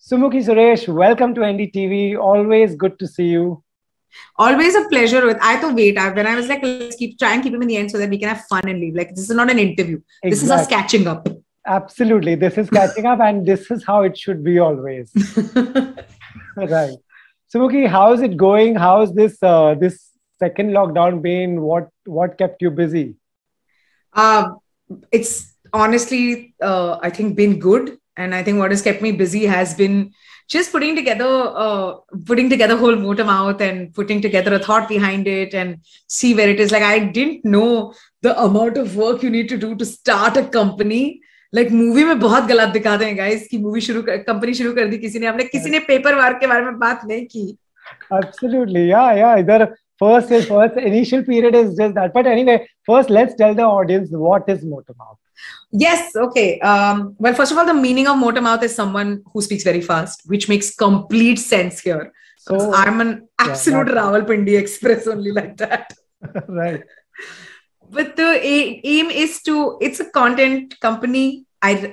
Sumukhi Suresh, welcome to NDTV. Always good to see you. Always a pleasure. I thought wait. When I was like, let's try and keep him in the end so that we can have fun and leave. Like this is not an interview. This is us Exactly. catching up. Absolutely. This is catching up, and this is how it should be always. Right. Sumukhi, how is it going? How is this second lockdown been? What kept you busy? It's honestly, I think, been good. And I think what has kept me busy has been just putting together whole Motormouth and putting together a thought behind it and see where it is. Like I didn't know the amount of work you need to do to start a company. Like movie में बहुत गलत दिखाते हैं guys कि movie company शुरू कर दी किसी ने हमने किसी ने paper work के बारे में बात नहीं की. Absolutely, yeah. Either first initial period is just that. But anyway, first let's tell the audience what is Motormouth. Yes, okay. Well, first of all, the meaning of Motormouth is someone who speaks very fast, which makes complete sense here. So I'm an absolute Rawalpindi Express only like that. Right. But the aim is it's a content company.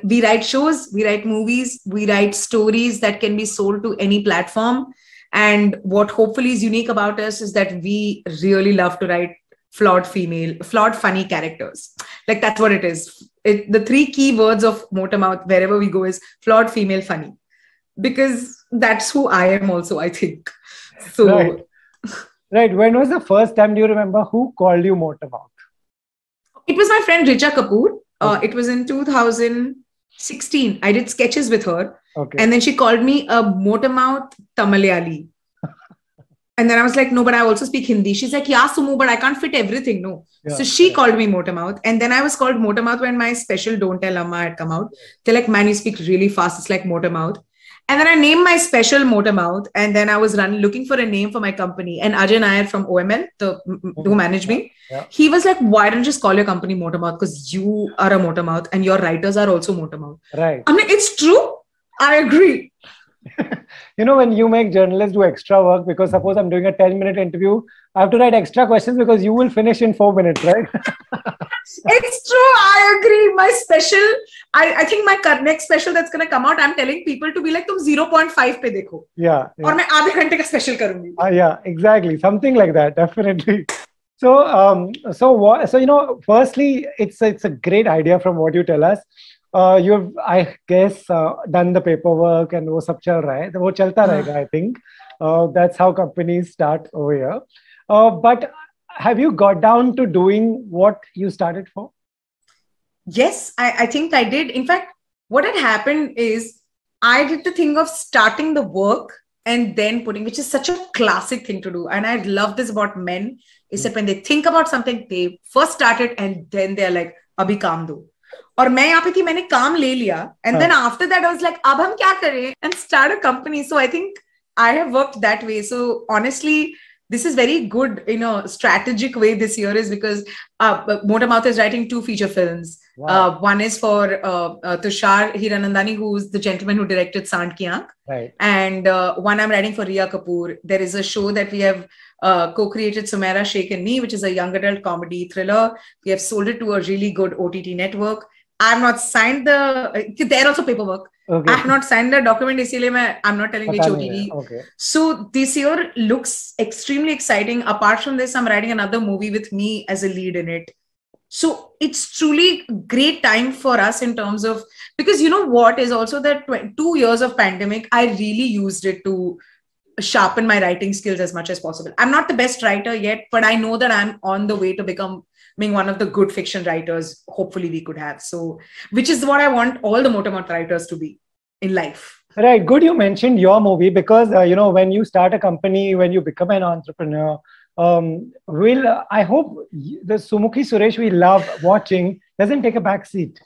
We write shows, we write movies, we write stories that can be sold to any platform. And what hopefully is unique about us is that we really love to write flawed, funny characters. Like that's what it is. The three key words of Motormouth wherever we go is flawed, female, funny. Because that's who I am also, I think. So, Right. When was the first time, do you remember, who called you Motormouth? It was my friend Richa Kapoor. It was in 2016. I did sketches with her. Okay. And then she called me a Motormouth Tamalayali. And then I was like, no, but I also speak Hindi. She's like, yeah, Sumu, but I can't fit everything. No. Yeah, so she called me Motormouth. And then I was called Motormouth when my special Don't Tell Amma had come out. They're like, man, you speak really fast. It's like Motormouth. And then I named my special Motormouth. And then I was looking for a name for my company. And Ajay Nair from OML, who managed me, he was like, why don't you just call your company Motormouth? Because you are a Motormouth and your writers are also Motormouth. Right. I'm like, it's true. I agree. You know, when you make journalists do extra work, because suppose I'm doing a 10-minute interview, I have to write extra questions because you will finish in 4 minutes, right? It's true. I agree. My special, I think my next special that's going to come out, I'm telling people to be like, tum 0.5 pe dekho. Yeah. Aur main aadhe ghante ka special karungi. Yeah, exactly. Something like that, definitely. So, you know, firstly, it's a great idea from what you tell us. You've, I guess, done the paperwork and wo sab chal raha hai. Wo chalta rahega, I think. That's how companies start over here. But have you got down to doing what you started for? Yes, I think I did. In fact, what had happened is I did the thing of starting the work and then putting, which is such a classic thing to do. And I love this about men, is that when they think about something, they first start it and then they're like, abhi kaam do. और मैं यहाँ पे थी मैंने काम ले लिया and then after that I was like अब हम क्या करें and start a company. So I think I have worked that way. So honestly, this is very good, strategic way this year is because Motormouth is writing 2 feature films. Wow. One is for Tushar Hiranandani, who's the gentleman who directed Sant Ki Aankh. Right. And one I'm writing for Riya Kapoor. There is a show that we have co-created, Sumaira Sheikh and Me, which is a young adult comedy thriller. We have sold it to a really good OTT network. I have not signed they're also paperwork. Okay. I have not signed the document, I'm not telling which OTT. Okay. So this year looks extremely exciting. Apart from this, I'm writing another movie with me as a lead in it. So it's truly great time for us in terms of, because you know what is also that 2 years of pandemic, I really used it to sharpen my writing skills as much as possible. I'm not the best writer yet, but I know that I'm on the way to becoming one of the good fiction writers, hopefully we could have. So, which is what I want all the Motormouth writers to be in life. Right. Good. You mentioned your movie because, when you start a company, when you become an entrepreneur, I hope the Sumukhi Suresh we love watching doesn't take a back seat.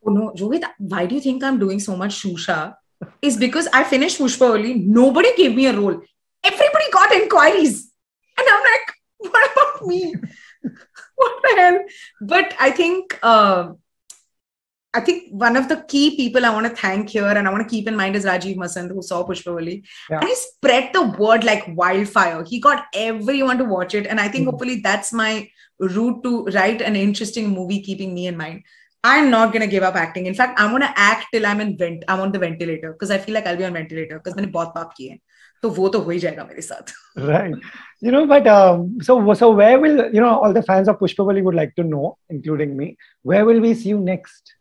Oh no, Rohit, why do you think I'm doing so much shusha? Is because I finished Pushpavalli. Nobody gave me a role. Everybody got inquiries. And I'm like, what about me? What the hell? But I think one of the key people I want to thank here and I want to keep in mind is Rajiv Masand, who saw Pushpavalli. Yeah. And he spread the word like wildfire. He got everyone to watch it. And I think hopefully that's my route to write an interesting movie, keeping me in mind. I'm not going to give up acting. In fact, I'm going to act till I'm on the ventilator because I feel like I'll be on ventilator because मैंने बहुत पाप किए हैं. तो वो तो हो ही जाएगा मेरे साथ. Right. But so where will, all the fans of Pushpavalli would like to know, including me, where will we see you next?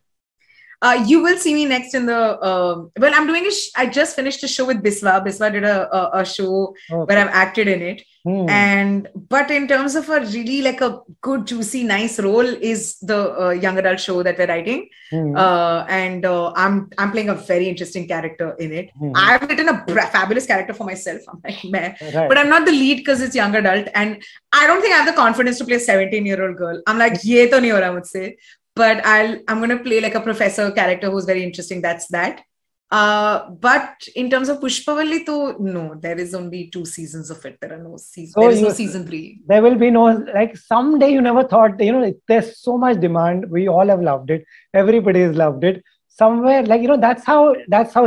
You will see me next in the I'm doing I just finished a show with Biswa. Biswa did a show where I've acted in it. But in terms of a really like a good, juicy, nice role is the young adult show that we're writing. I'm playing a very interesting character in it. I've written a fabulous character for myself. I'm like, meh. Right. But I'm not the lead because it's young adult. And I don't think I have the confidence to play a 17-year-old girl. I'm like, ye to nahi ho raha mujhse. But I'm going to play like a professor character who's very interesting. That's that. But in terms of Pushpavalli, no, there is only 2 seasons of it. There are no seasons. There is no season 3. There will be no, like someday you never thought, there's so much demand. We all have loved it. Everybody has loved it. Somewhere, like, that's how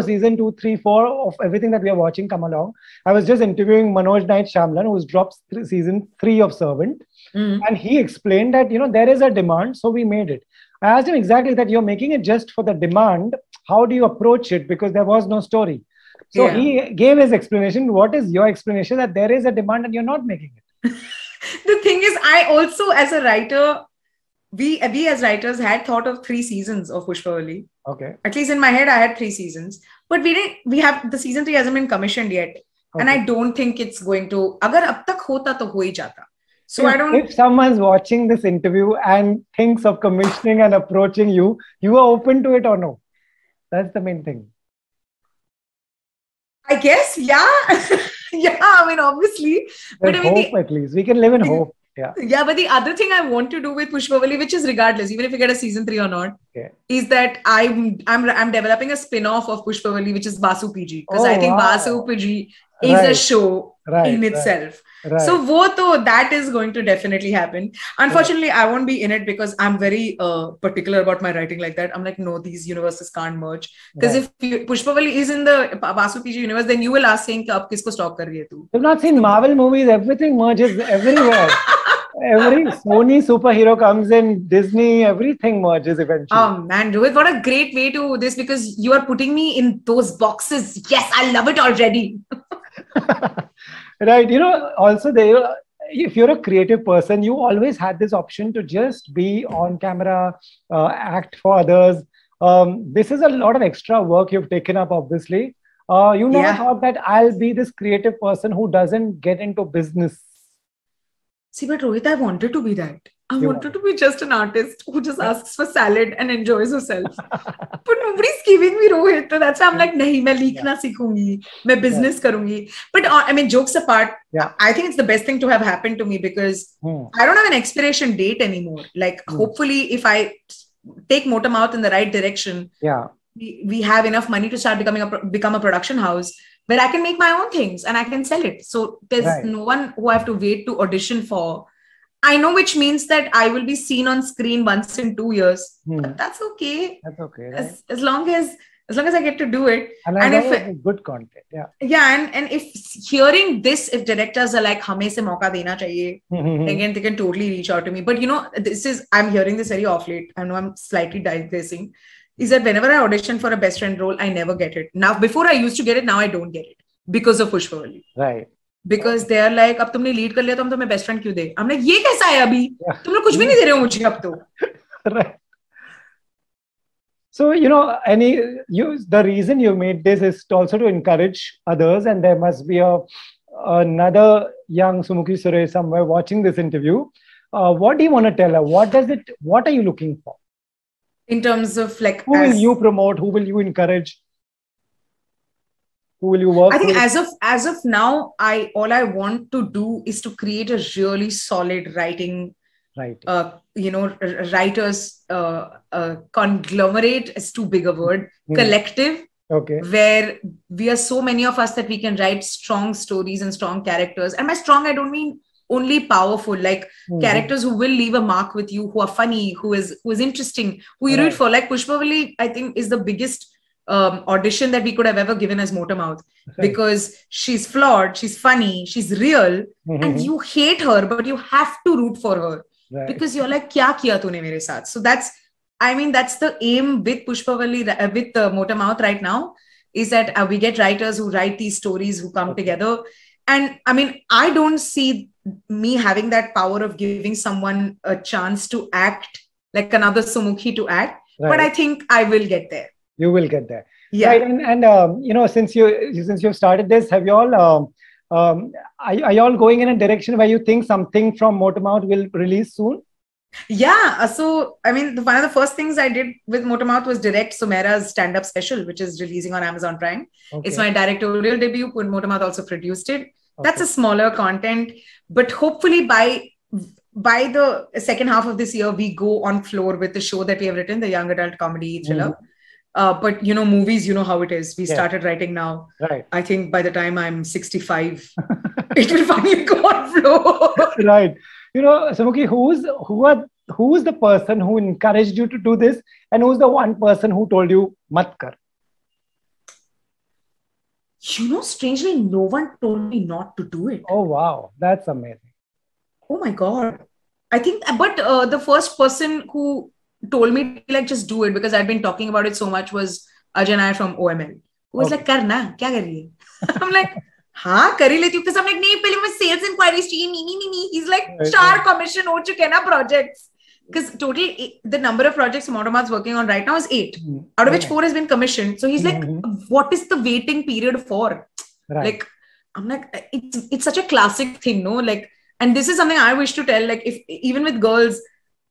season 2, 3, 4 of everything that we are watching come along. I was just interviewing Manoj Naik Shamlan, who's dropped season 3 of Servant. And he explained that, there is a demand, so we made it. I asked him exactly that you're making it just for the demand. How do you approach it? Because there was no story. So he gave his explanation. What is your explanation that there is a demand and you're not making it? The thing is, I also, as a writer, we as writers had thought of 3 seasons of Pushpavalli. Okay. At least in my head, I had 3 seasons. But the season 3 hasn't been commissioned yet. Okay. And I don't think it's going to, agar ab tak hota to ho hi jata. So if someone's watching this interview and thinks of commissioning and approaching you, you are open to it or no? That's the main thing. I guess, yeah. I mean, obviously. But hope at least. We can live in hope. Yeah. Yeah, but the other thing I want to do with Pushpavalli, which is regardless, even if we get a season 3 or not, is that I'm developing a spin-off of Pushpavalli, which is Vasu PG. Because I think Vasu PG is a show in itself. Right. So that is going to definitely happen. Unfortunately, I won't be in it because I'm very particular about my writing like that. I'm like, no, these universes can't merge. Because if Pushpavalli is in the Vasu PG universe, then you will ask saying, "Ab kisko stop kar rahi hai tu?" You've not seen Marvel movies. Everything merges everywhere. Every Sony superhero comes in, Disney, everything merges eventually. Oh man, Rohit, what a great way to this, because you are putting me in those boxes. Yes, I love it already. Right. Also if you're a creative person, you always had this option to just be on camera, act for others. This is a lot of extra work you've taken up, obviously. You never thought that I'll be this creative person who doesn't get into business. See, but Rohit, I wanted to be that. I wanted to be just an artist who just asks for salad and enjoys herself. But nobody's giving me Rohit. So that's why I'm like, nahi, main likhna seekhungi, main business karungi. But I mean, jokes apart, I think it's the best thing to have happened to me because I don't have an expiration date anymore. Like, hopefully, if I take Motormouth in the right direction, we have enough money to start become a production house where I can make my own things and I can sell it. So there's no one who I have to wait to audition for. I know, which means that I will be seen on screen once in 2 years. But that's okay. That's okay. Right? As long as I get to do it. And if it's good content. And if hearing this, if directors are like, hame se mauka dena chahiye, again, they can totally reach out to me. But I'm hearing this very off late. I know I'm slightly digressing. Is that whenever I audition for a best friend role, I never get it. Now, before I used to get it, now I don't get it because of Pushpavalli. Right. Because they are like, अब तुमने lead कर लिया तो हम तुम्हें best friend क्यों दे? I'm like, ये कैसा है अभी? तुम लोग कुछ भी नहीं दे रहे हो मुझे अब तो. Right. So, the reason you made this is also to encourage others, and there must be another young Sumukhi Suresh somewhere watching this interview. What do you want to tell her? What are you looking for? In terms of like, who will you promote? Who will you encourage? Who will you work with? I think as of now, all I want to do is to create a really solid writing. Writers conglomerate is too big a word. Collective. Okay. Where we are so many of us that we can write strong stories and strong characters. And by strong, I don't mean only powerful, like characters who will leave a mark with you, who are funny, who is interesting, who you root for. Like Pushpavalli, I think, is the biggest audition that we could have ever given as Motormouth, because she's flawed, she's funny, she's real, and you hate her, but you have to root for her because you're like, kya kiya tune mere saath? So that's I mean, that's the aim with Pushpavalli, with Motormouth right now, is that we get writers who write these stories who come together. And I mean, I don't see me having that power of giving someone a chance to act, like another Sumukhi to act. But I think I will get there. You will get there. Yeah. Right. And you know, since you've started this, have you all are you all going in a direction where you think something from Motormouth will release soon? Yeah. So, I mean, one of the first things I did with Motormouth was direct Sumaira's stand-up special, which is releasing on Amazon Prime. It's my directorial debut. Motormouth also produced it. That's a smaller content, but hopefully by the second half of this year, we go on floor with the show that we have written, the young adult comedy thriller. But you know, movies, you know how it is. We started writing now. Right. I think by the time I'm 65, it will finally go on floor. Right. You know, Sumukhi, who's the person who encouraged you to do this, and who's the one person who told you mat kar? You know, strangely, no one told me not to do it. Oh, wow. That's amazing. Oh, my God. I think, but the first person who told me, like, just do it, because I'd been talking about it so much, was Ajay Nair from OML, who was like, Karna, kya kar rahi hai? I'm like, हाँ कर ही लेती हूँ, because I'm like, नहीं, पहले मैं sales inquiries चाहिए, नहीं. He's like, 4 commission हो चुके हैं ना projects. Because total, the number of projects Motormouth's working on right now is 8, out of which 4 has been commissioned. So he's like, what is the waiting period for? Right. Like, I'm like, it's such a classic thing, no? Like, and this is something I wish to tell, like, if even with girls,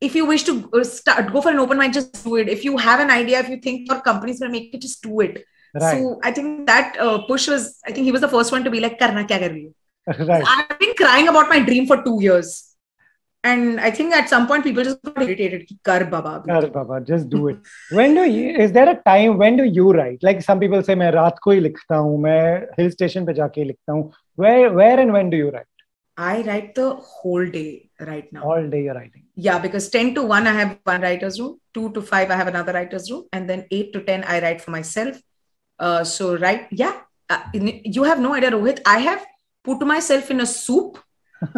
if you wish to go for an open mic, just do it. If you have an idea, if you think your company's going to make it, just do it. Right. So I think that push was, I think he was the first one to be like, Karna kya kar rahi hai? Right. I've been crying about my dream for 2 years. And I think at some point people just got irritated. Kar baba, just do it. Is there a time when do you write? Like some people say, मैं रात को ही लिखता हूँ, मैं hill station पे जाके लिखता हूँ. Where and when do you write? I write the whole day right now. All day you're writing. Yeah, because 10 to 1 I have one writer's room, 2 to 5 I have another writer's room, and then 8 to 10 I write for myself. So you have no idea, Rohit. I have put myself in a soup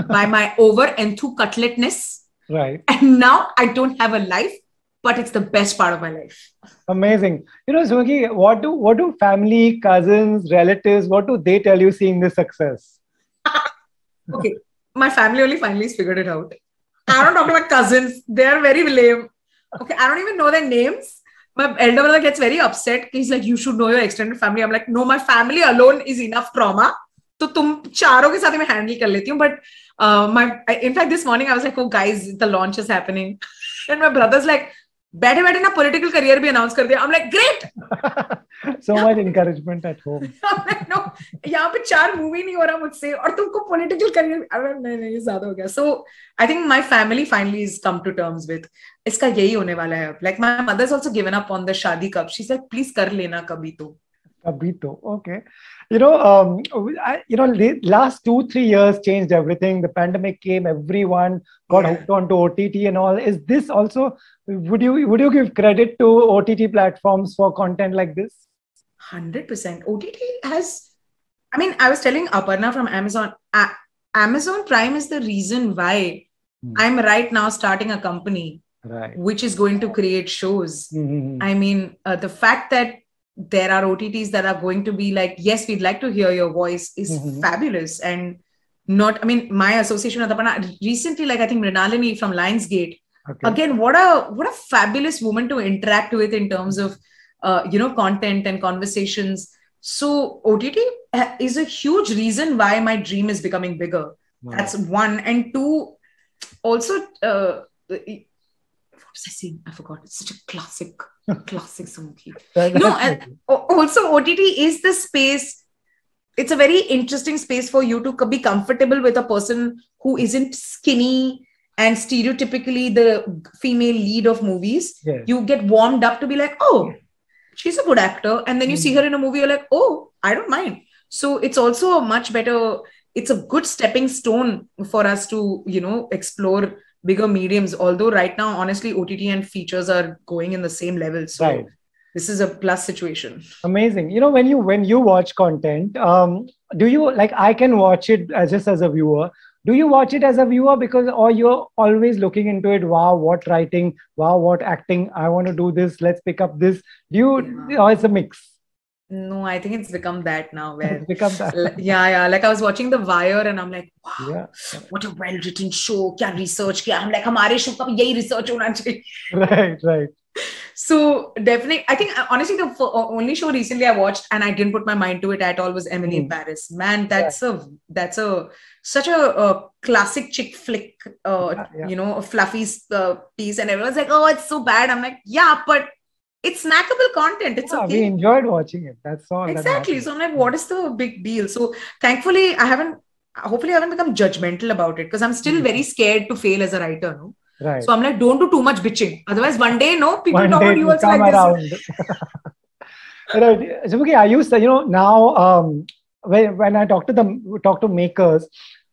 by my over-enthu cutletness. Right. And now I don't have a life, but it's the best part of my life. Amazing. You know, Sumukhi, what do family, cousins, relatives, what do they tell you seeing this success? Okay. My family only finally figured it out. I don't talk to my cousins. They're very lame. Okay. I don't even know their names. My elder brother gets very upset. He's like, you should know your extended family. I'm like, no, my family alone is enough trauma. So तुम चारों के साथ मैं handle कर लेती हूँ. But in fact, this morning I was like, oh guys, the launch is happening. And my brother's like, बैठे ना political career भी announce कर दिया. I'm like, great. So much encouragement at home. I'm like, no, यहाँ पे 4 movie नहीं हो रहा मुझसे और तुमको political career. नहीं ये ज़्यादा हो गया. So I think my family finally has come to terms with इसका यही होने वाला है. Like my mother's also given up on the शादी कब. She's like, please कर लेना कभी तो. Okay. You know, the last 2-3 years changed everything. The pandemic came, everyone got hooked onto OTT and all. Is this also, would you give credit to OTT platforms for content like this? 100%. OTT has, I mean, I was telling Aparna from Amazon, Amazon Prime is the reason why I'm right now starting a company, which is going to create shows. I mean, the fact that there are OTTs that are going to be like, yes, we'd like to hear your voice is fabulous. And not, I mean, my association with Aparna recently, like I think Mrinalini from Lionsgate, again, what a fabulous woman to interact with in terms of, content and conversations. So OTT is a huge reason why my dream is becoming bigger. Wow. That's one. And 2, also, what was I saying? I forgot. It's such a classic Sumukhi. Also OTT is the space. It's a very interesting space for you to be comfortable with a person who isn't skinny and stereotypically the female lead of movies. Yes. You get warmed up to be like, oh, she's a good actor. And then you see her in a movie, you're like, oh, I don't mind. So it's also a much better, it's a good stepping stone for us to, explore bigger mediums. Although right now, honestly, OTT and features are going in the same level. So this is a plus situation. Amazing. You know, when you watch content, do you, like, I can watch it just as a viewer. Do you watch it as a viewer because, or you're always looking into it? Wow, what writing? Wow, what acting? I want to do this. Let's pick up this. Do you? Yeah. Or it's a mix. No, I think it's become that now where, It's become that. yeah. Like I was watching The Wire and I'm like, wow, Yeah. what a well-written show. Kya research kiya? I'm like, हमारे show का भी यही research होना चाहिए. Right, right. So definitely, I think honestly, the only show recently I watched and I didn't put my mind to it at all was Emily in Paris. Man, that's a such a classic chick flick, you know, a fluffy piece, and everyone's like, oh, it's so bad. I'm like, yeah, but it's snackable content. It's okay. We enjoyed watching it. That's all. Exactly. So I'm like, what is the big deal? So thankfully, hopefully I haven't become judgmental about it because I'm still very scared to fail as a writer. No. Right. So I'm like, don't do too much bitching. Otherwise, one day, people one talk about you also like around. this. Right. Sumukhi, I used to, now when I talk to makers,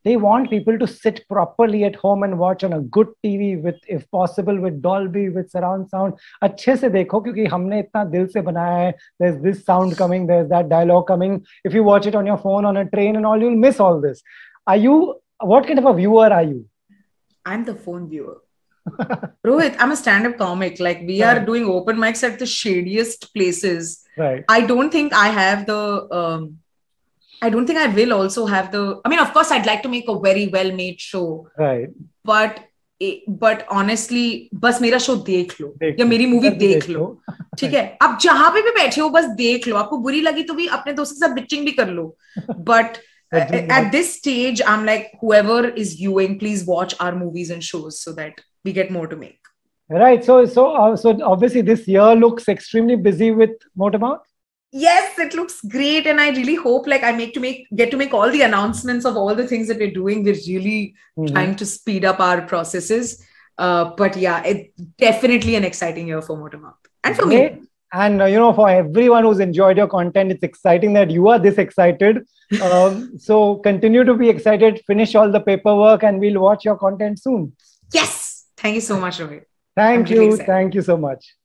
they want people to sit properly at home and watch on a good TV with, if possible, with Dolby, with surround sound. अच्छे से देखो क्योंकि हमने इतना दिल से बनाया है. There's this sound coming, there's that dialogue coming. If you watch it on your phone, on a train and all, you'll miss all this. What kind of a viewer are you? I'm the phone viewer. Rohit, I'm a stand-up comic. Like we are doing open mics at the shadiest places. Right. I don't think I have the... I don't think I will also have the... I mean, of course, I'd like to make a very well-made show. Right. But honestly, बस मेरा show देख लो या मेरी movie देख लो, ठीक है? आप जहां पे भी बैठे हो बस देख लो. आपको बुरी लगी तो भी अपने दोस्त के साथ bitching भी कर लो. But at this stage, I'm like, whoever is viewing, please watch our movies and shows so that we get more to make. Right. So obviously this year looks extremely busy with Motormouth. Yes, it looks great, and I really hope like I get to make all the announcements of all the things that we're doing. We're really trying to speed up our processes. But yeah, it's definitely an exciting year for Motormouth and for me. And for everyone who's enjoyed your content, it's exciting that you are this excited. So continue to be excited. Finish all the paperwork, and we'll watch your content soon. Yes. Thank you so much, Rohit. Thank you. Thank you so much.